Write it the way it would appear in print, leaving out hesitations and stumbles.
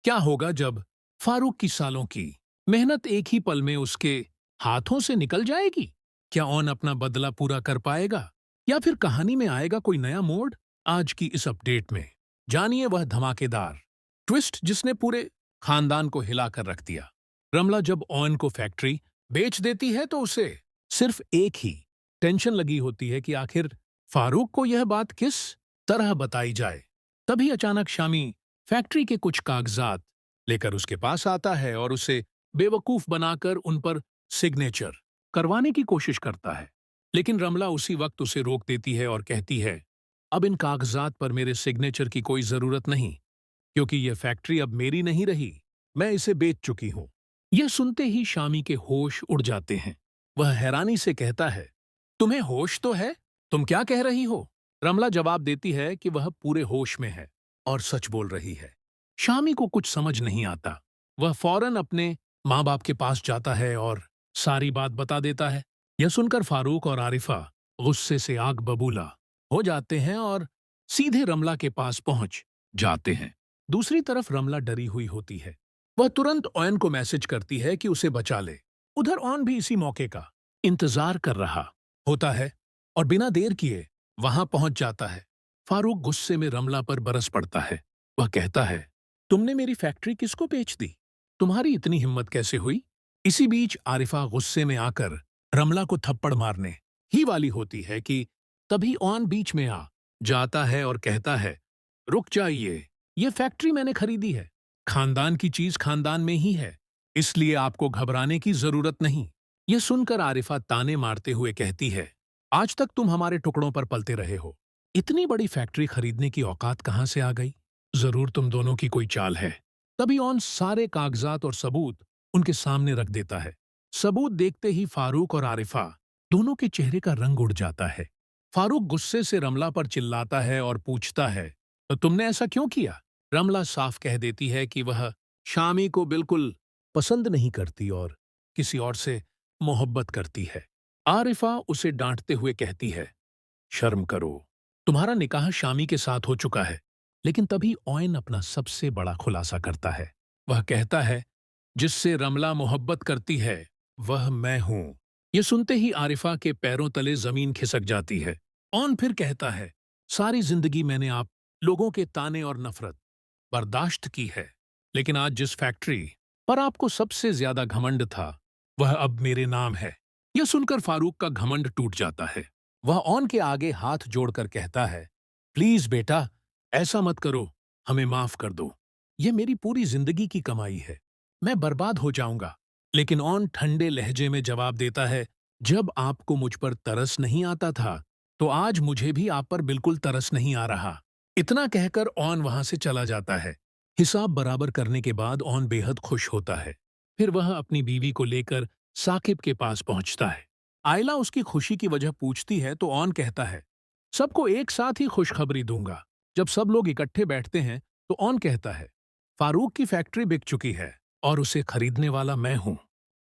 क्या होगा जब फारूक की सालों की मेहनत एक ही पल में उसके हाथों से निकल जाएगी? क्या ऑन अपना बदला पूरा कर पाएगा या फिर कहानी में आएगा कोई नया मोड़? आज की इस अपडेट में जानिए वह धमाकेदार ट्विस्ट जिसने पूरे खानदान को हिलाकर रख दिया। रमला जब ऑन को फैक्ट्री बेच देती है तो उसे सिर्फ एक ही टेंशन लगी होती है कि आखिर फारूक को यह बात किस तरह बताई जाए। तभी अचानक शामी फैक्ट्री के कुछ कागजात लेकर उसके पास आता है और उसे बेवकूफ बनाकर उन पर सिग्नेचर करवाने की कोशिश करता है। लेकिन रमला उसी वक्त उसे रोक देती है और कहती है, अब इन कागजात पर मेरे सिग्नेचर की कोई जरूरत नहीं, क्योंकि यह फैक्ट्री अब मेरी नहीं रही, मैं इसे बेच चुकी हूं। यह सुनते ही शामी के होश उड़ जाते हैं। वह हैरानी से कहता है, तुम्हें होश तो है? तुम क्या कह रही हो? रमला जवाब देती है कि वह पूरे होश में है और सच बोल रही है। शामी को कुछ समझ नहीं आता। वह फौरन अपने माँ बाप के पास जाता है और सारी बात बता देता है। यह सुनकर फारूक और आरिफा गुस्से से आग बबूला हो जाते हैं और सीधे रमला के पास पहुंच जाते हैं। दूसरी तरफ रमला डरी हुई होती है। वह तुरंत ऑयन को मैसेज करती है कि उसे बचा ले। उधर ऑन भी इसी मौके का इंतजार कर रहा होता है और बिना देर किए वहां पहुंच जाता है। फारूक गुस्से में रमला पर बरस पड़ता है। वह कहता है, तुमने मेरी फैक्ट्री किसको बेच दी? तुम्हारी इतनी हिम्मत कैसे हुई? इसी बीच आरिफा गुस्से में आकर रमला को थप्पड़ मारने ही वाली होती है कि तभी ऑन बीच में आ जाता है और कहता है, रुक जाइए, ये फैक्ट्री मैंने खरीदी है। खानदान की चीज खानदान में ही है, इसलिए आपको घबराने की जरूरत नहीं। यह सुनकर आरिफा ताने मारते हुए कहती है, आज तक तुम हमारे टुकड़ों पर पलते रहे हो, इतनी बड़ी फैक्ट्री खरीदने की औकात कहां से आ गई? जरूर तुम दोनों की कोई चाल है। तभी ऑन सारे कागजात और सबूत उनके सामने रख देता है। सबूत देखते ही फारूक और आरिफा दोनों के चेहरे का रंग उड़ जाता है। फारूक गुस्से से रमला पर चिल्लाता है और पूछता है, तो तुमने ऐसा क्यों किया? रमला साफ कह देती है कि वह शामी को बिल्कुल पसंद नहीं करती और किसी और से मोहब्बत करती है। आरिफा उसे डांटते हुए कहती है, शर्म करो, तुम्हारा निकाह शामी के साथ हो चुका है। लेकिन तभी ऑयन अपना सबसे बड़ा खुलासा करता है। वह कहता है, जिससे रमला मोहब्बत करती है वह मैं हूं। यह सुनते ही आरिफा के पैरों तले जमीन खिसक जाती है। ऑन फिर कहता है, सारी जिंदगी मैंने आप लोगों के ताने और नफरत बर्दाश्त की है, लेकिन आज जिस फैक्ट्री पर आपको सबसे ज्यादा घमंड था वह अब मेरे नाम है। यह सुनकर फारूक का घमंड टूट जाता है। वह ऑन के आगे हाथ जोड़कर कहता है, प्लीज बेटा, ऐसा मत करो, हमें माफ कर दो। यह मेरी पूरी जिंदगी की कमाई है, मैं बर्बाद हो जाऊंगा। लेकिन ऑन ठंडे लहजे में जवाब देता है, जब आपको मुझ पर तरस नहीं आता था तो आज मुझे भी आप पर बिल्कुल तरस नहीं आ रहा। इतना कहकर ऑन वहां से चला जाता है। हिसाब बराबर करने के बाद ऑन बेहद खुश होता है। फिर वह अपनी बीवी को लेकर साकिब के पास पहुंचता है। आयला उसकी खुशी की वजह पूछती है तो ऑन कहता है, सबको एक साथ ही खुशखबरी दूंगा। जब सब लोग इकट्ठे बैठते हैं तो ऑन कहता है, फारूक की फैक्ट्री बिक चुकी है और उसे खरीदने वाला मैं हूं।